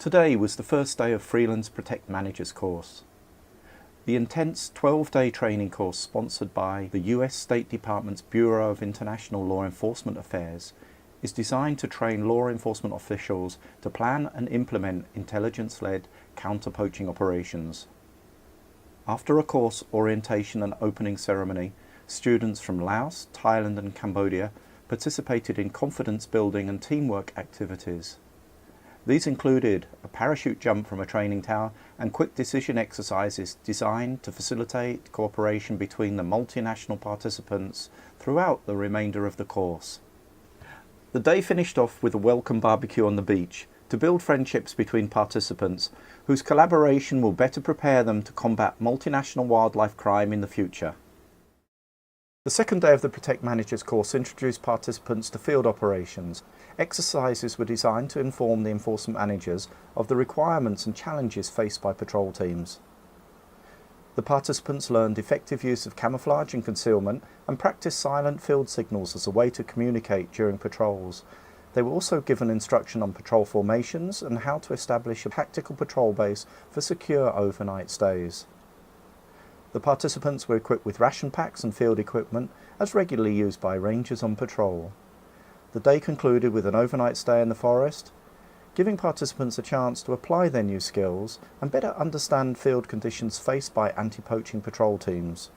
Today was the first day of Ferrill's Protect Managers course. The intense 12-day training course sponsored by the US State Department's Bureau of International Law Enforcement Affairs is designed to train law enforcement officials to plan and implement intelligence-led counter-poaching operations. After a course orientation and opening ceremony, students from Laos, Thailand and Cambodia participated in confidence building and teamwork activities. These included a parachute jump from a training tower and quick decision exercises designed to facilitate cooperation between the multinational participants throughout the remainder of the course. The day finished off with a welcome barbecue on the beach to build friendships between participants whose collaboration will better prepare them to combat multinational wildlife crime in the future. The second day of the Protect Managers course introduced participants to field operations. Exercises were designed to inform the enforcement managers of the requirements and challenges faced by patrol teams. The participants learned effective use of camouflage and concealment and practiced silent field signals as a way to communicate during patrols. They were also given instruction on patrol formations and how to establish a tactical patrol base for secure overnight stays. The participants were equipped with ration packs and field equipment as regularly used by rangers on patrol. The day concluded with an overnight stay in the forest, giving participants a chance to apply their new skills and better understand field conditions faced by anti-poaching patrol teams.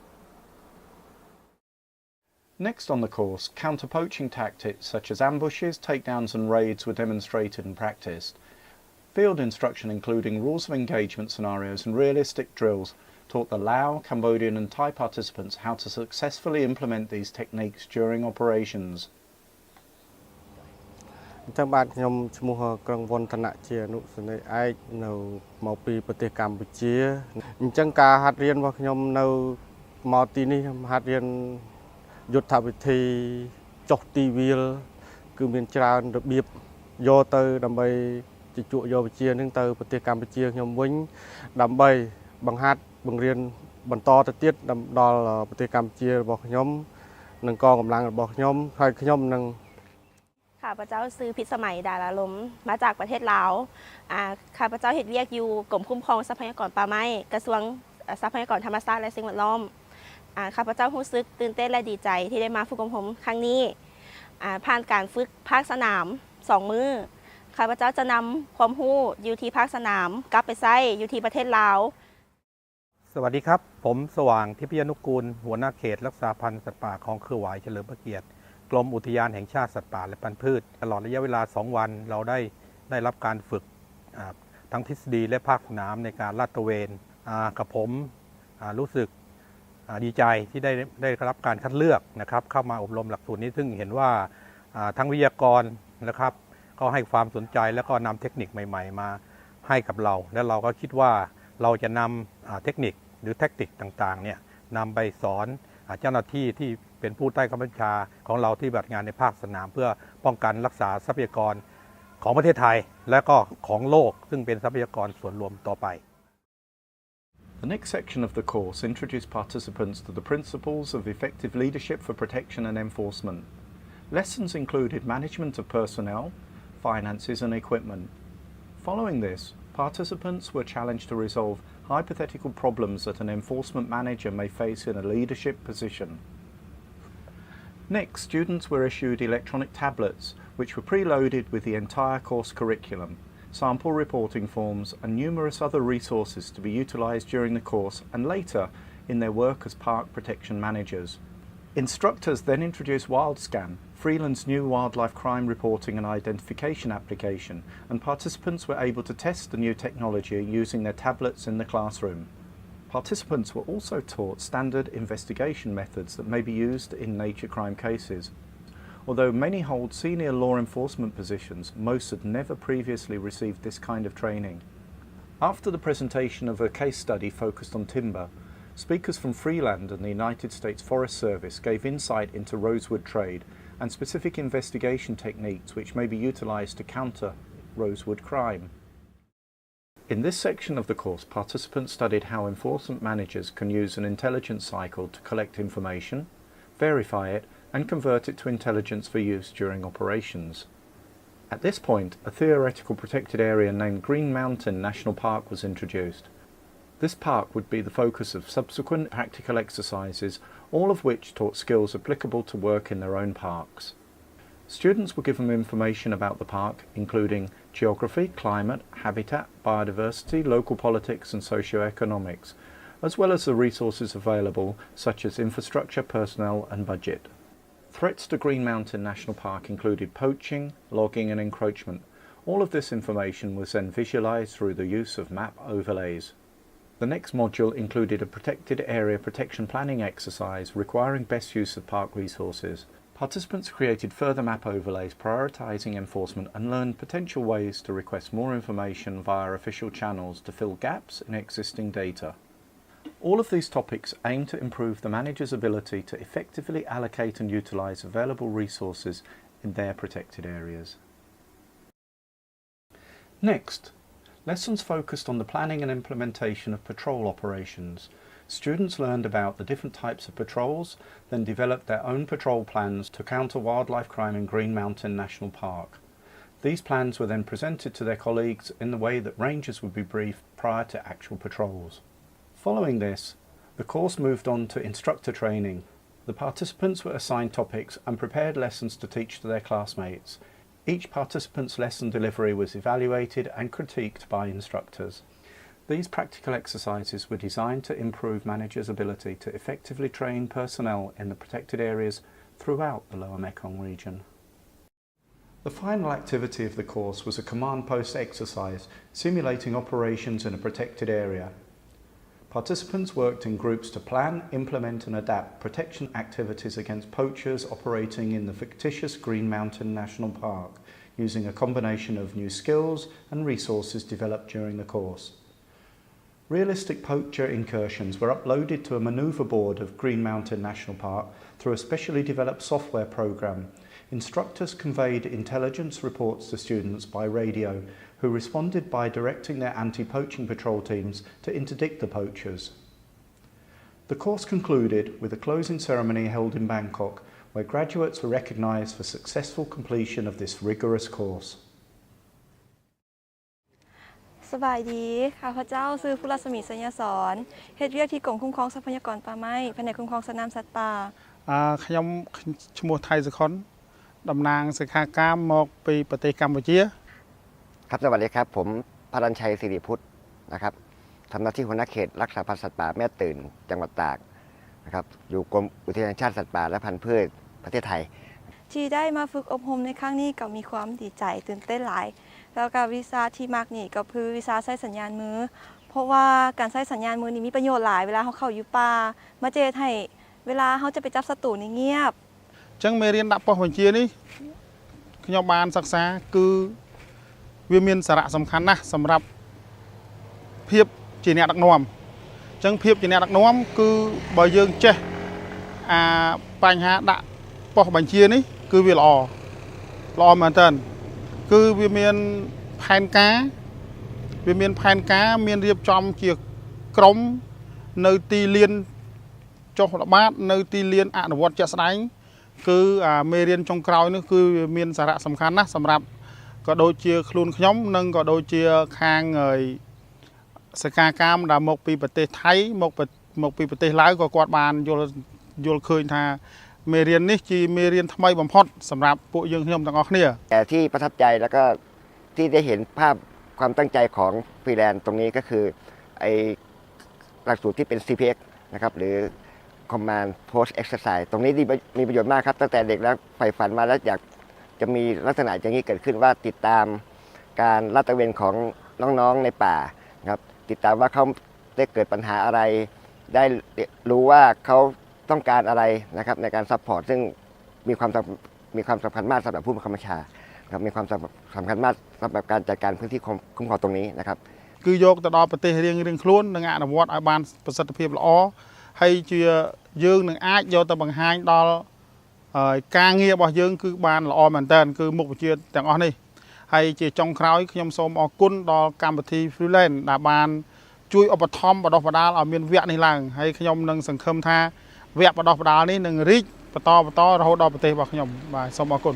Next on the course, counter-poaching tactics such as ambushes, takedowns and raids were demonstrated and practiced. Field instruction including rules of engagement scenarios and realistic drills taught the Lao, Cambodian and Thai participants how to successfully implement these techniques during operations. ចឹងបាទខ្ញុំឈ្មោះក្រុងវណ្ណនៈជាអនុសេនីយ៍ឯកនៅមកពីប្រទេសកម្ពុជាអញ្ចឹងការហាត់រៀនរបស់ខ្ញុំនៅមកទីនេះខ្ញុំហាត់រៀនយុទ្ធវិធីចុះទីវាលគឺមានច្រើនរបៀបយកទៅដើម្បីជជក់យកវិជានឹងទៅប្រទេសកម្ពុជាខ្ញុំវិញដើម្បីបង្ហាត់បង្រៀនបន្តទៅទៀតដល់ប្រទេសកម្ពុជារបស់ខ្ញុំនិងកងកម្លាំងរបស់ខ្ញុំហើយខ្ញុំនឹង ข้าพเจ้าซื้อพิษสมัยดาราลมมาจากประเทศลาวข้าพเจ้าเฮ็ดเวียกอยู่กรมคุ้มครองทรัพยากรป่าไม้กระทรวงทรัพยากรธรรมชาติและสิ่งแวดล้อมข้าพเจ้ารู้สึกตื่นเต้นและดีใจที่ได้มาฝึกอบรมครั้งนี้ผ่านการฝึกภาคสนาม2 มื้อข้าพเจ้าจะนำความรู้อยู่ที่ภาคสนามกลับไปใช้อยู่ที่ประเทศลาวสวัสดีครับผมสว่างทิพยนุกูลหัวหน้าเขตรักษาพันธุ์สัตว์ป่าของเครือข่ายเฉลิมพระเกียรติกรมอุทยานแห่งชาติสัตว์ป่าและพันธุ์พืชตลอดระยะเวลา2 วันเราได้รับการฝึกทั้งทฤษฎีและภาคสนามในการลาดตระเวนกับผมรู้สึกดีใจที่ได้รับการคัดเลือกนะครับเข้ามาอบรมหลักสูตรนี้ซึ่งเห็นว่าทั้งวิทยากรนะครับก็ให้ความสนใจแล้วก็นำเทคนิคใหม่ๆมาให้กับเราและเราก็คิดว่าเราจะนำเทคนิคหรือแทคติกต่างๆเนี่ยนำไปสอนเจ้าหน้าที่ที่เป็นผู้ใต้บังคับบัญชาของเราที่ปฏิบัติงานในภาคสนามเพื่อป้องกันรักษาทรัพยากรของประเทศไทยและก็ของโลกซึ่งเป็นทรัพยากรส่วนรวมต่อไป The next section of the course introduced participants to the principles of effective leadership for protection and enforcement. Lessons included management of personnel, finances and equipment. Following this, participants were challenged to resolve hypothetical problems that an enforcement manager may face in a leadership position. Next, students were issued electronic tablets which were preloaded with the entire course curriculum, sample reporting forms and numerous other resources to be utilised during the course and later in their work as park protection managers. Instructors then introduced WildScan, Ferrill's new wildlife crime reporting and identification application, and participants were able to test the new technology using their tablets in the classroom. Participants were also taught standard investigation methods that may be used in nature crime cases. Although many hold senior law enforcement positions, most had never previously received this kind of training. After the presentation of a case study focused on timber, speakers from Freeland and the United States Forest Service gave insight into rosewood trade and specific investigation techniques which may be utilised to counter rosewood crime. In this section of the course, participants studied how enforcement managers can use an intelligence cycle to collect information, verify it and convert it to intelligence for use during operations. At this point, a theoretical protected area named Green Mountain National Park was introduced. This park would be the focus of subsequent practical exercises, all of which taught skills applicable to work in their own parks. Students were given information about the park, including geography, climate, habitat, biodiversity, local politics and socio-economics, as well as the resources available such as infrastructure, personnel and budget. Threats to Green Mountain National Park included poaching, logging and encroachment. All of this information was then visualised through the use of map overlays. The next module included a protected area protection planning exercise requiring best use of park resources. Participants created further map overlays prioritising enforcement and learned potential ways to request more information via official channels to fill gaps in existing data. All of these topics aim to improve the manager's ability to effectively allocate and utilise available resources in their protected areas. Next, lessons focused on the planning and implementation of patrol operations. Students learned about the different types of patrols, then developed their own patrol plans to counter wildlife crime in Green Mountain National Park. These plans were then presented to their colleagues in the way that rangers would be briefed prior to actual patrols. Following this, the course moved on to instructor training. The participants were assigned topics and prepared lessons to teach to their classmates. Each participant's lesson delivery was evaluated and critiqued by instructors. These practical exercises were designed to improve managers' ability to effectively train personnel in the protected areas throughout the Lower Mekong region. The final activity of the course was a command post exercise simulating operations in a protected area. Participants worked in groups to plan, implement and adapt protection activities against poachers operating in the fictitious Green Mountain National Park, using a combination of new skills and resources developed during the course. Realistic poacher incursions were uploaded to a manoeuvre board of Green Mountain National Park through a specially developed software program. Instructors conveyed intelligence reports to students by radio, who responded by directing their anti-poaching patrol teams to interdict the poachers. The course concluded with a closing ceremony held in Bangkok, where graduates were recognised for successful completion of this rigorous course. สบายดีข้าพเจ้าชื่อผู้รัศมีสัญญาสอนเฮ็ดเวียกที่กรมคุ้มครองทรัพยากรป่าไม้แผนกคุ้มครองสัตว์น้ำสัตว์ป่าខ្ញុំឈ្មោះថៃសុខុនតំណាងសិក្ខាកាមមកពីប្រទេសកម្ពុជាครับสวัสดีครับผมพรัญชัยสิริพุทธนะครับทำหน้าที่หัวหน้าเขตรักษาพันธุ์สัตว์ป่าแม่ตื่นจังหวัดตากนะครับอยู่กรมอุทยานแห่งชาติสัตว์ป่าและพันธุ์พืชประเทศไทยที่ได้มาฝึกอบรมในครั้งนี้ก็มีความดีใจตื่นเต้นหลายแล้วก็วิชาที่มากนี่ก็คือวิชาใช้สัญญาณมือเพราะว่าการใช้สัญญาณมือนี่มีประโยชน์หลายเวลาเขาเข้าอยู่ป่ามาเจอให้เวลาเขาจะไปจับศัตรูนี่เงียบចឹងមេរៀនដាក់ប៉ុស្តិ៍បញ្ជានេះខ្ញុំបានសិក្សាគឺវាមានសារៈសំខាន់ណាស់សម្រាប់ភាពជាអ្នកដឹកនាំចឹងភាពជាអ្នកដឹកនាំគឺបើយើងចេះបញ្ហាដាក់ប៉ុស្តិ៍បញ្ជានេះគឺវាល្អមែនតើគឺវាមានផែនការមានរៀបចំជាក្រុមនៅទីលានចុះល្បាតនៅទីលានអនុវត្តជាក់ស្ដែងគឺមេរៀនចុងក្រោយនេះគឺវាមានសារៈសំខាន់ណាស់សម្រាប់ក៏ដូចជាខ្លួនខ្ញុំនិងក៏ដូចជាខាងសិក្ខាកាមដែលមកពីប្រទេសថៃមកពីប្រទេសឡាវក៏គាត់បានយល់ឃើញថាមេរៀននេះជាមេរៀនថ្មីបំផុតសម្រាប់ពួកយើងខ្ញុំទាំងអស់គ្នាแต่ที่ประทับใจแล้วก็ที่ได้เห็นภาพความตั้งใจของฟรีแลนซ์ตรงนี้ก็คือไอ้หลักสูตรที่เป็น CPX นะครับหรือ Command Post Exercise ตรงนี้มีประโยชน์มากครับตั้งแต่เด็กแล้วใฝ่ฝันมาแล้วอยากจะมีลักษณะอย่างนี้เกิดขึ้นว่าติดตามการลาดตระเวนของน้องๆในป่าครับติดตามว่าเขาได้เกิดปัญหาอะไรได้รู้ว่าเขาต้องการอะไรนะครับในการซัพพอร์ตซึ่งมีความสำคัญมากสำหรับผู้บังคับบัญชาครับมีความสำคัญมากสำหรับการจัดการพื้นที่คุ้มครองตรงนี้นะครับគឺយកទៅដល់ប្រទេសរៀងខ្លួននិងអនុវត្តឲ្យបានប្រសិទ្ធភាពល្អហើយជាយើងនឹងអាចយកទៅបង្ហាញដល់ការងាររបស់យើងគឺបានល្អមែនតើគឺមុខវិជ្ជាទាំងអស់នេះហើយជាចុងក្រោយខ្ញុំសូមអរគុណដល់កម្មវិធី Freelance ដែលបានជួយឧបត្ថម្ភបណ្ដុះបណ្ដាលឲ្យមានវគ្គនេះឡើងហើយខ្ញុំនឹងសង្ឃឹមថាវគ្គបណ្ដុះបណ្ដាលនេះនឹងរីកបន្តរហូតដល់ប្រទេសរបស់ខ្ញុំបាទសូមអរគុណ